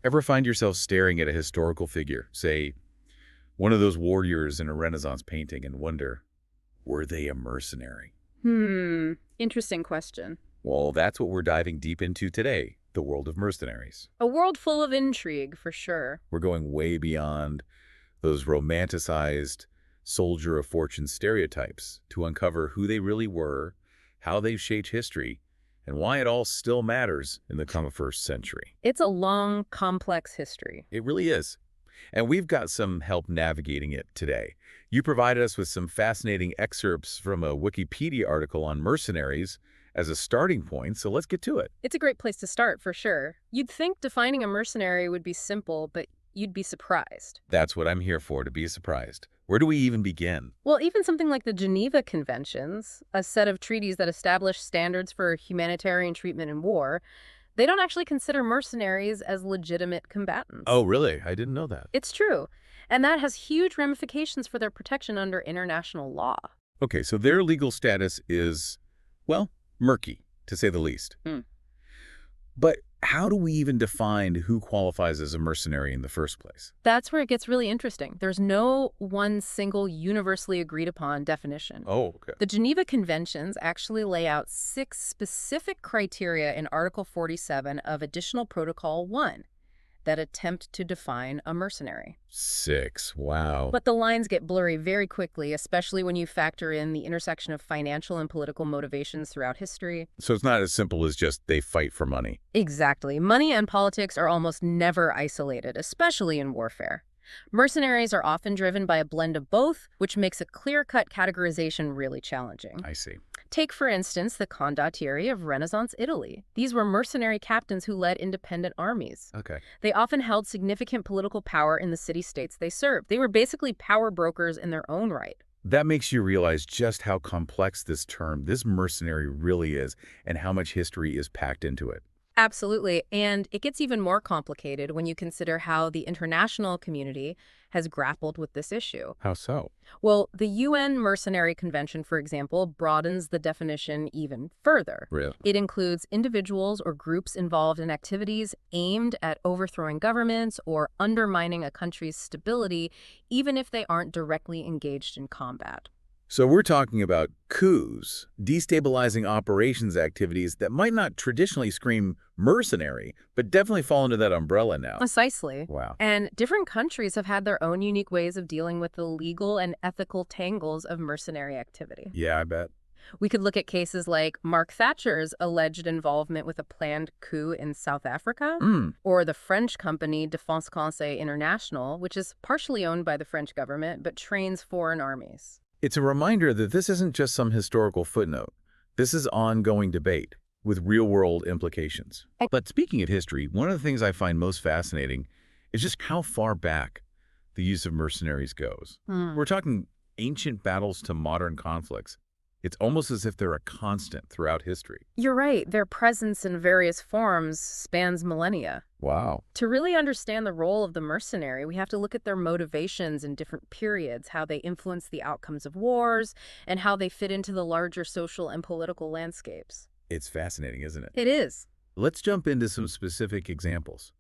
Ever find yourself staring at a historical figure, say, one of those warriors in a Renaissance painting, and wonder, were they a mercenary? Interesting question. Well, that's what we're diving deep into today, the world of mercenaries. A world full of intrigue, for sure. We're going way beyond those romanticized soldier of fortune stereotypes to uncover who they really were, how they've shaped history, and why it all still matters in the 21st century. It's a long, complex history. It really is. And we've got some help navigating it today. You provided us with some fascinating excerpts from a Wikipedia article on mercenaries as a starting point, so let's get to it. It's a great place to start, for sure. You'd think defining a mercenary would be simple, but you'd be surprised. That's what I'm here for, to be surprised. Where do we even begin? Well, even something like the Geneva Conventions, a set of treaties that establish standards for humanitarian treatment in war, they don't actually consider mercenaries as legitimate combatants. Oh, really? I didn't know that. It's true. And that has huge ramifications for their protection under international law. Okay, so their legal status is, well, murky, to say the least. But how do we even define who qualifies as a mercenary in the first place? That's where it gets really interesting. There's no one single universally agreed upon definition. Oh, okay. The Geneva Conventions actually lay out 6 specific criteria in Article 47 of Additional Protocol 1 that attempt to define a mercenary. 6, wow. But the lines get blurry very quickly, especially when you factor in the intersection of financial and political motivations throughout history. So it's not as simple as just they fight for money. Exactly. Money and politics are almost never isolated, especially in warfare. Mercenaries are often driven by a blend of both, which makes a clear-cut categorization really challenging. I see. Take, for instance, the condottieri of Renaissance Italy. These were mercenary captains who led independent armies. Okay. They often held significant political power in the city-states they served. They were basically power brokers in their own right. That makes you realize just how complex this term, this mercenary, really is, and how much history is packed into it. Absolutely. And it gets even more complicated when you consider how the international community has grappled with this issue. How so? Well, the UN Mercenary Convention, for example, broadens the definition even further. Really? It includes individuals or groups involved in activities aimed at overthrowing governments or undermining a country's stability, even if they aren't directly engaged in combat. So we're talking about coups, destabilizing operations activities that might not traditionally scream mercenary, but definitely fall under that umbrella now. Precisely. Wow. And different countries have had their own unique ways of dealing with the legal and ethical tangles of mercenary activity. Yeah, I bet. We could look at cases like Mark Thatcher's alleged involvement with a planned coup in South Africa, or the French company Défense Conseil International, which is partially owned by the French government but trains foreign armies. It's a reminder that this isn't just some historical footnote. This is ongoing debate with real-world implications. But speaking of history, one of the things I find most fascinating is just how far back the use of mercenaries goes. We're talking ancient battles to modern conflicts. It's almost as if they're a constant throughout history. You're right. Their presence in various forms spans millennia. Wow. To really understand the role of the mercenary, we have to look at their motivations in different periods, how they influence the outcomes of wars, and how they fit into the larger social and political landscapes. It's fascinating, isn't it? It is. Let's jump into some specific examples.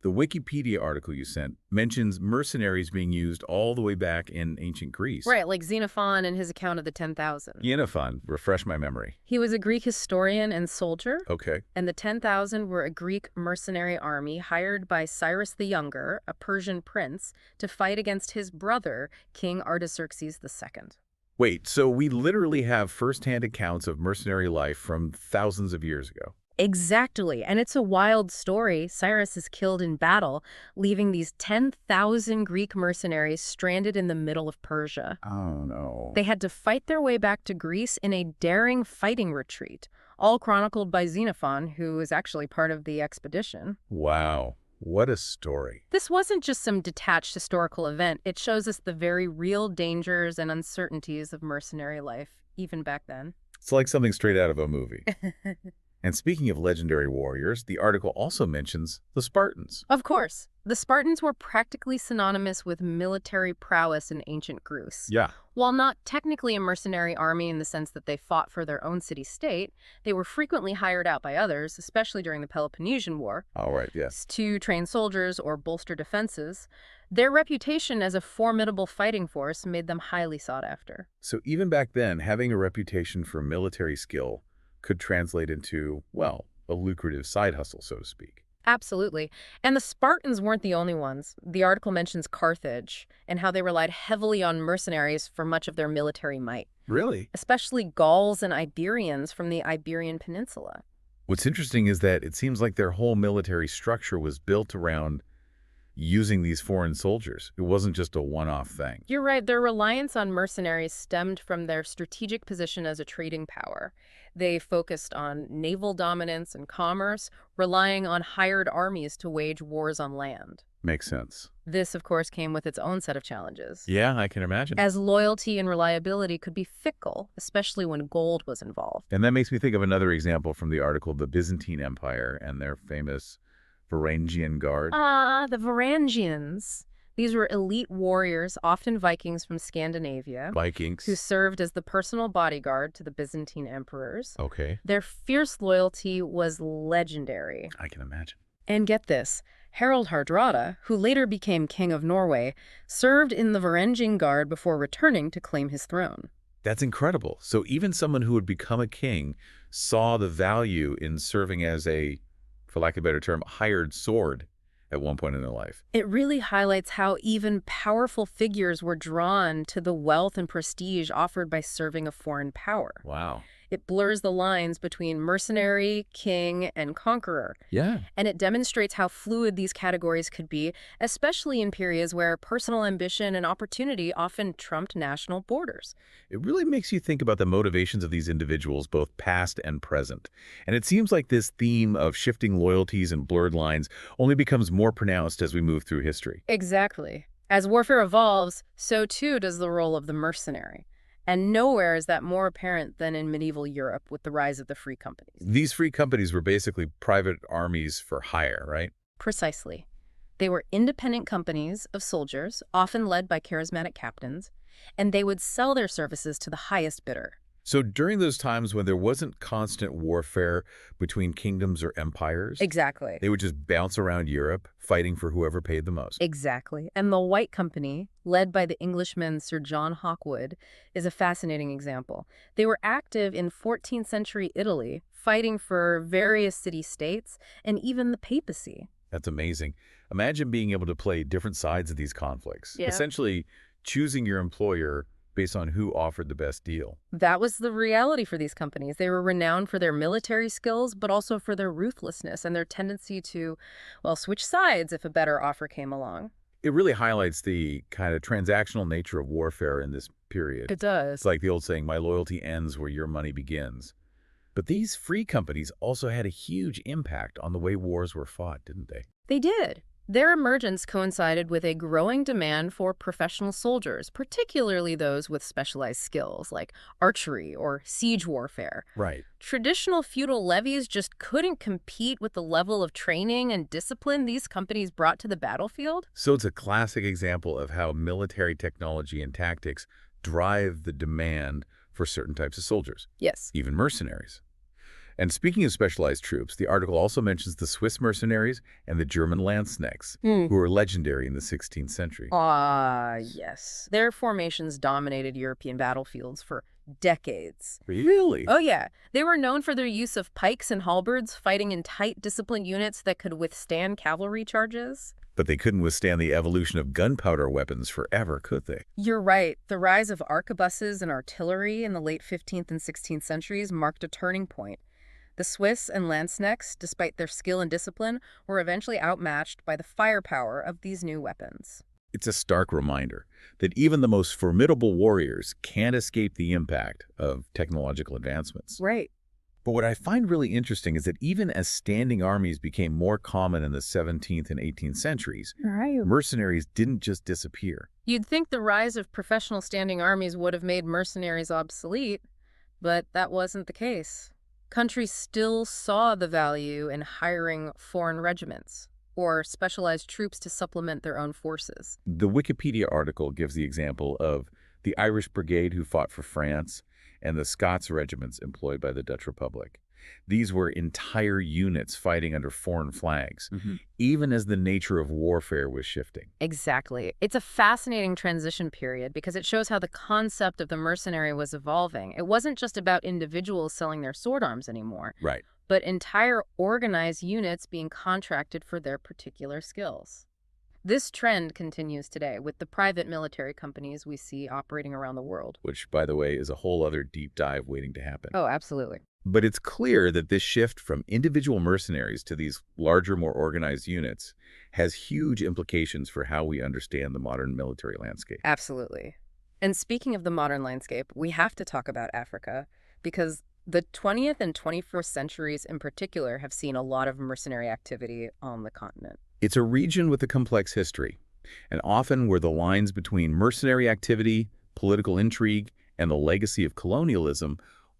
The Wikipedia article you sent mentions mercenaries being used all the way back in ancient Greece. Right, like Xenophon and his account of the 10,000. Xenophon, refresh my memory. He was a Greek historian and soldier, Okay. and the 10,000 were a Greek mercenary army hired by Cyrus the Younger, a Persian prince, to fight against his brother, King Artaxerxes II. Wait, so we literally have first-hand accounts of mercenary life from thousands of years ago. Exactly, and it's a wild story. Cyrus is killed in battle, leaving these 10,000 Greek mercenaries stranded in the middle of Persia. Oh, no. They had to fight their way back to Greece in a daring fighting retreat, all chronicled by Xenophon, who is actually part of the expedition. Wow, what a story. This wasn't just some detached historical event. It shows us the very real dangers and uncertainties of mercenary life, even back then. It's like something straight out of a movie. And speaking of legendary warriors, the article also mentions the Spartans. Of course, the Spartans were practically synonymous with military prowess in ancient Greece. Yeah. While not technically a mercenary army in the sense that they fought for their own city-state, they were frequently hired out by others, especially during the Peloponnesian War, All right, yes. to train soldiers or bolster defenses. Their reputation as a formidable fighting force made them highly sought after. So even back then, having a reputation for military skill could translate into, well, a lucrative side hustle, so to speak. Absolutely. And the Spartans weren't the only ones. The article mentions Carthage and how they relied heavily on mercenaries for much of their military might, Really? especially Gauls and Iberians from the Iberian Peninsula. What's interesting is that it seems like their whole military structure was built around using these foreign soldiers. It wasn't just a one-off thing. You're right, their reliance on mercenaries stemmed from their strategic position as a trading power. They focused on naval dominance and commerce, relying on hired armies to wage wars on land. Makes sense. This, of course, came with its own set of challenges, Yeah, I can imagine. as loyalty and reliability could be fickle, especially when gold was involved. And that makes me think of another example from the article, the Byzantine Empire and their famous Varangian Guard. The Varangians. These were elite warriors, often Vikings from Scandinavia, Vikings. who served as the personal bodyguard to the Byzantine emperors. Okay, Their fierce loyalty was legendary. I can imagine. And get this, Harald Hardrada, who later became king of Norway, served in the Varangian Guard before returning to claim his throne. That's incredible. So even someone who would become a king saw the value in serving as a, for lack of a better term, hired sword at one point in their life. It really highlights how even powerful figures were drawn to the wealth and prestige offered by serving a foreign power. Wow. It blurs the lines between mercenary, king, and conqueror. Yeah. And it demonstrates how fluid these categories could be, especially in periods where personal ambition and opportunity often trumped national borders. It really makes you think about the motivations of these individuals, both past and present. And it seems like this theme of shifting loyalties and blurred lines only becomes more pronounced as we move through history. Exactly. As warfare evolves, so too does the role of the mercenary. And nowhere is that more apparent than in medieval Europe with the rise of the free companies. These free companies were basically private armies for hire, right? Precisely. They were independent companies of soldiers, often led by charismatic captains, and they would sell their services to the highest bidder. So during those times when there wasn't constant warfare between kingdoms or empires, Exactly. they would just bounce around Europe, fighting for whoever paid the most. Exactly. And the White Company, led by the Englishman Sir John Hawkwood, is a fascinating example. They were active in 14th century Italy, fighting for various city-states and even the papacy. That's amazing. Imagine being able to play different sides of these conflicts, Yeah. essentially choosing your employer based on who offered the best deal. That was the reality for these companies. They were renowned for their military skills, but also for their ruthlessness and their tendency to, well, switch sides if a better offer came along. It really highlights the kind of transactional nature of warfare in this period. It does. It's like the old saying, my loyalty ends where your money begins. But these free companies also had a huge impact on the way wars were fought, didn't they? They did. Their emergence coincided with a growing demand for professional soldiers, particularly those with specialized skills like archery or siege warfare. Right. Traditional feudal levies just couldn't compete with the level of training and discipline these companies brought to the battlefield. So it's a classic example of how military technology and tactics drive the demand for certain types of soldiers, Yes. even mercenaries. And speaking of specialized troops, the article also mentions the Swiss mercenaries and the German Landsknechts, who were legendary in the 16th century. Yes. Their formations dominated European battlefields for decades. Really? Oh, yeah. They were known for their use of pikes and halberds, fighting in tight, disciplined units that could withstand cavalry charges. But they couldn't withstand the evolution of gunpowder weapons forever, could they? You're right. The rise of arquebuses and artillery in the late 15th and 16th centuries marked a turning point. The Swiss and Landsknechts, despite their skill and discipline, were eventually outmatched by the firepower of these new weapons. It's a stark reminder that even the most formidable warriors can't escape the impact of technological advancements. Right. But what I find really interesting is that even as standing armies became more common in the 17th and 18th centuries, mercenaries didn't just disappear. You'd think the rise of professional standing armies would have made mercenaries obsolete, but that wasn't the case. countries still saw the value in hiring foreign regiments or specialized troops to supplement their own forces. The Wikipedia article gives the example of the Irish Brigade who fought for France and the Scots regiments employed by the Dutch Republic. These were entire units fighting under foreign flags, even as the nature of warfare was shifting. Exactly. It's a fascinating transition period because it shows how the concept of the mercenary was evolving. It wasn't just about individuals selling their sword arms anymore, Right. but entire organized units being contracted for their particular skills. This trend continues today with the private military companies we see operating around the world. Which, by the way, is a whole other deep dive waiting to happen. Oh, absolutely. But it's clear that this shift from individual mercenaries to these larger, more organized units has huge implications for how we understand the modern military landscape. Absolutely. And speaking of the modern landscape, we have to talk about Africa because the 20th and 21st centuries in particular have seen a lot of mercenary activity on the continent. It's a region with a complex history, and often where the lines between mercenary activity, political intrigue, and the legacy of colonialism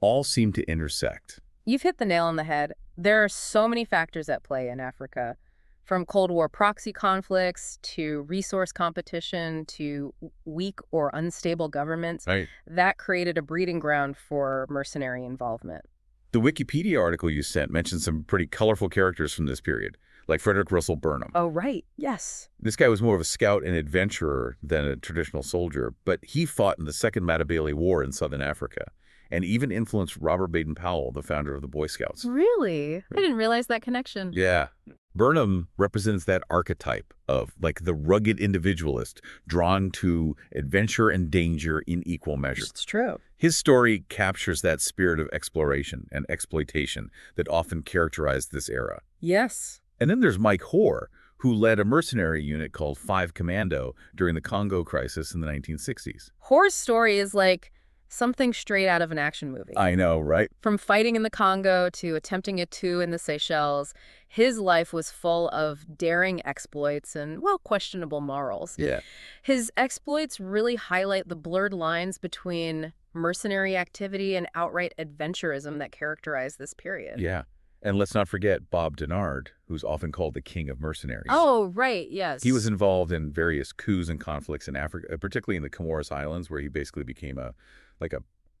all seem to intersect. You've hit the nail on the head. There are so many factors at play in Africa, from Cold War proxy conflicts to resource competition to weak or unstable governments, Right. that created a breeding ground for mercenary involvement. The Wikipedia article you sent mentions some pretty colorful characters from this period, like Frederick Russell Burnham. Oh, right. Yes. This guy was more of a scout and adventurer than a traditional soldier, but he fought in the Second Matabele War in southern Africa and even influenced Robert Baden-Powell, the founder of the Boy Scouts. Really? I didn't realize that connection. Yeah. Burnham represents that archetype of, like, the rugged individualist drawn to adventure and danger in equal measure. It's true. His story captures that spirit of exploration and exploitation that often characterized this era. Yes. And then there's Mike Hoare, who led a mercenary unit called 5 Commando during the Congo crisis in the 1960s. Hoare's story is like something straight out of an action movie. I know, right? From fighting in the Congo to attempting a coup in the Seychelles, his life was full of daring exploits and, well, questionable morals. Yeah. His exploits really highlight the blurred lines between mercenary activity and outright adventurism that characterized this period. Yeah. And let's not forget Bob Denard, who's often called the king of mercenaries. Oh, right, yes. He was involved in various coups and conflicts in Africa, particularly in the Comoros Islands, where he basically became a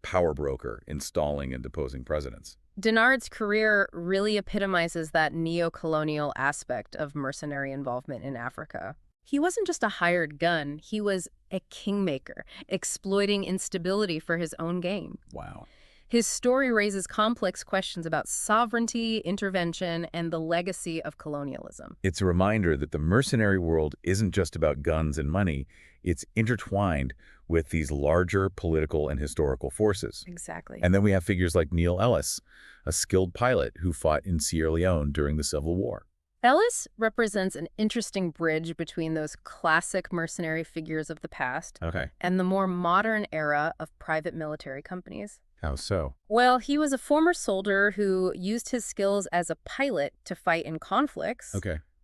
power broker, installing and deposing presidents. Denard's career really epitomizes that neo-colonial aspect of mercenary involvement in Africa. He wasn't just a hired gun, he was a kingmaker, exploiting instability for his own gain. Wow. His story raises complex questions about sovereignty, intervention, and the legacy of colonialism. It's a reminder that the mercenary world isn't just about guns and money. It's intertwined with these larger political and historical forces. Exactly. And then we have figures like Neil Ellis, a skilled pilot who fought in Sierra Leone during the Civil War. Ellis represents an interesting bridge between those classic mercenary figures of the past and the more modern era of private military companies. How so? Well, he was a former soldier who used his skills as a pilot to fight in conflicts.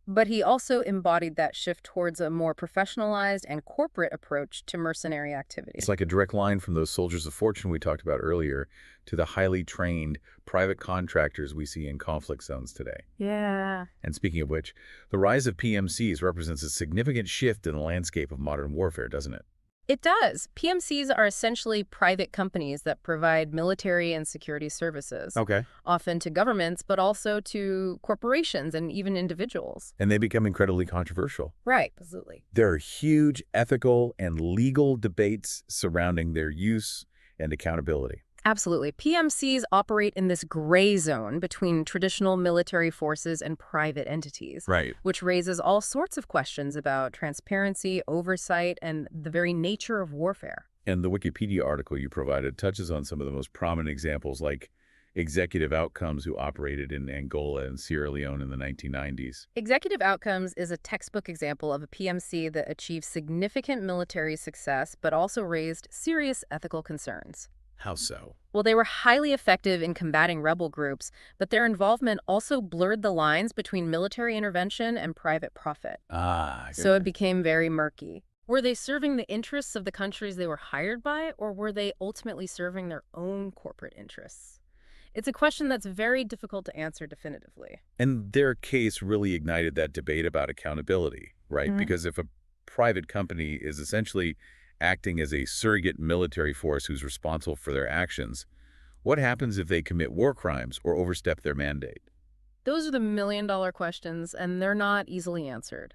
But he also embodied that shift towards a more professionalized and corporate approach to mercenary activity. It's like a direct line from those soldiers of fortune we talked about earlier to the highly trained private contractors we see in conflict zones today. Yeah. And speaking of which, the rise of PMCs represents a significant shift in the landscape of modern warfare, doesn't it? It does. PMCs are essentially private companies that provide military and security services. Often to governments, but also to corporations and even individuals. And they become incredibly controversial. Right, absolutely. There are huge ethical and legal debates surrounding their use and accountability. Absolutely. PMCs operate in this gray zone between traditional military forces and private entities, which raises all sorts of questions about transparency, oversight, and the very nature of warfare. And the Wikipedia article you provided touches on some of the most prominent examples, like Executive Outcomes, who operated in Angola and Sierra Leone in the 1990s. Executive Outcomes is a textbook example of a PMC that achieved significant military success, but also raised serious ethical concerns. How so? Well, they were highly effective in combating rebel groups, but their involvement also blurred the lines between military intervention and private profit. So it became very murky. Were they serving the interests of the countries they were hired by, or were they ultimately serving their own corporate interests? It's a question that's very difficult to answer definitively. And their case really ignited that debate about accountability, right? Mm. Because if a private company is essentially acting as a surrogate military force who's responsible for their actions, what happens if they commit war crimes or overstep their mandate? Those are the million-dollar questions, and they're not easily answered.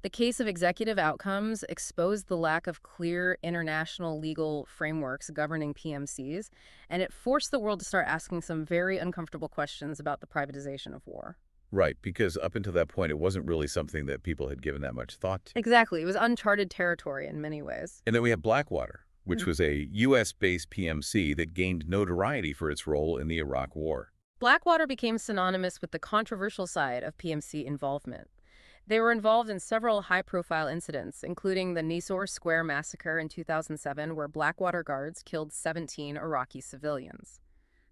The case of executive outcomes exposed the lack of clear international legal frameworks governing PMCs, and it forced the world to start asking some very uncomfortable questions about the privatization of war. Right, because up until that point, it wasn't really something that people had given that much thought to. Exactly. It was uncharted territory in many ways. And then we have Blackwater, which Mhm. was a U.S.-based PMC that gained notoriety for its role in the Iraq War. Blackwater became synonymous with the controversial side of PMC involvement. They were involved in several high-profile incidents, including the Nisour Square massacre in 2007, where Blackwater guards killed 17 Iraqi civilians.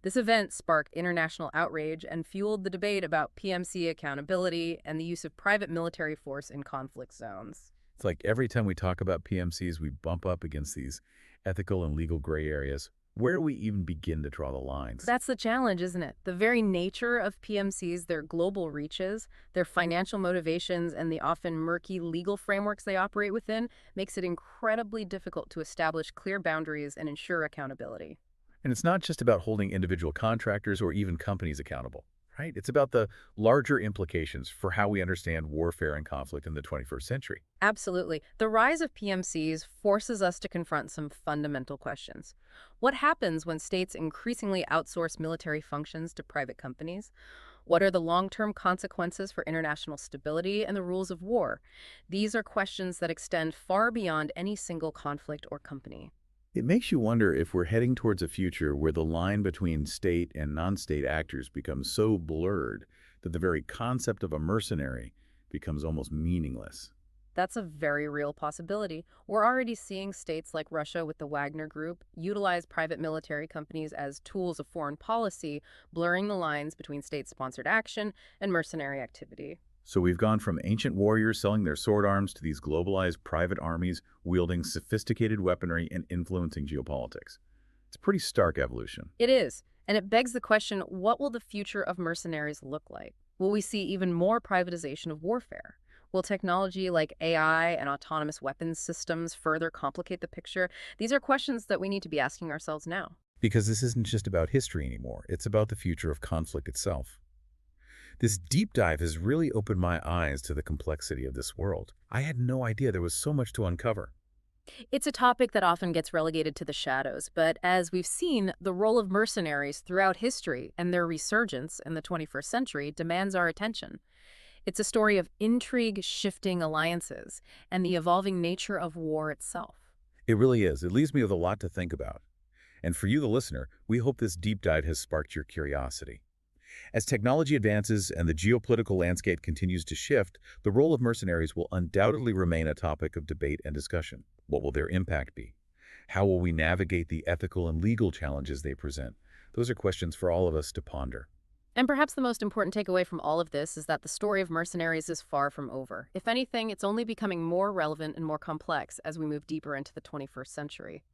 This event sparked international outrage and fueled the debate about PMC accountability and the use of private military force in conflict zones. It's like every time we talk about PMCs, we bump up against these ethical and legal gray areas. Where do we even begin to draw the lines? That's the challenge, isn't it? The very nature of PMCs, their global reaches, their financial motivations, and the often murky legal frameworks they operate within makes it incredibly difficult to establish clear boundaries and ensure accountability. And it's not just about holding individual contractors or even companies accountable, right? It's about the larger implications for how we understand warfare and conflict in the 21st century. Absolutely. The rise of PMCs forces us to confront some fundamental questions. What happens when states increasingly outsource military functions to private companies? What are the long-term consequences for international stability and the rules of war? These are questions that extend far beyond any single conflict or company. It makes you wonder if we're heading towards a future where the line between state and non-state actors becomes so blurred that the very concept of a mercenary becomes almost meaningless. That's a very real possibility. We're already seeing states like Russia with the Wagner Group utilize private military companies as tools of foreign policy, blurring the lines between state-sponsored action and mercenary activity. So we've gone from ancient warriors selling their sword arms to these globalized private armies wielding sophisticated weaponry and influencing geopolitics. It's a pretty stark evolution. It is, and it begs the question, what will the future of mercenaries look like? Will we see even more privatization of warfare? Will technology like AI and autonomous weapons systems further complicate the picture? These are questions that we need to be asking ourselves now. Because this isn't just about history anymore, it's about the future of conflict itself. This deep dive has really opened my eyes to the complexity of this world. I had no idea there was so much to uncover. It's a topic that often gets relegated to the shadows, but as we've seen, the role of mercenaries throughout history and their resurgence in the 21st century demands our attention. It's a story of intrigue, shifting alliances, and the evolving nature of war itself. It really is. It leaves me with a lot to think about. And for you, the listener, we hope this deep dive has sparked your curiosity. As technology advances and the geopolitical landscape continues to shift, the role of mercenaries will undoubtedly remain a topic of debate and discussion. What will their impact be? How will we navigate the ethical and legal challenges they present? Those are questions for all of us to ponder. And perhaps the most important takeaway from all of this is that the story of mercenaries is far from over. If anything, it's only becoming more relevant and more complex as we move deeper into the 21st century.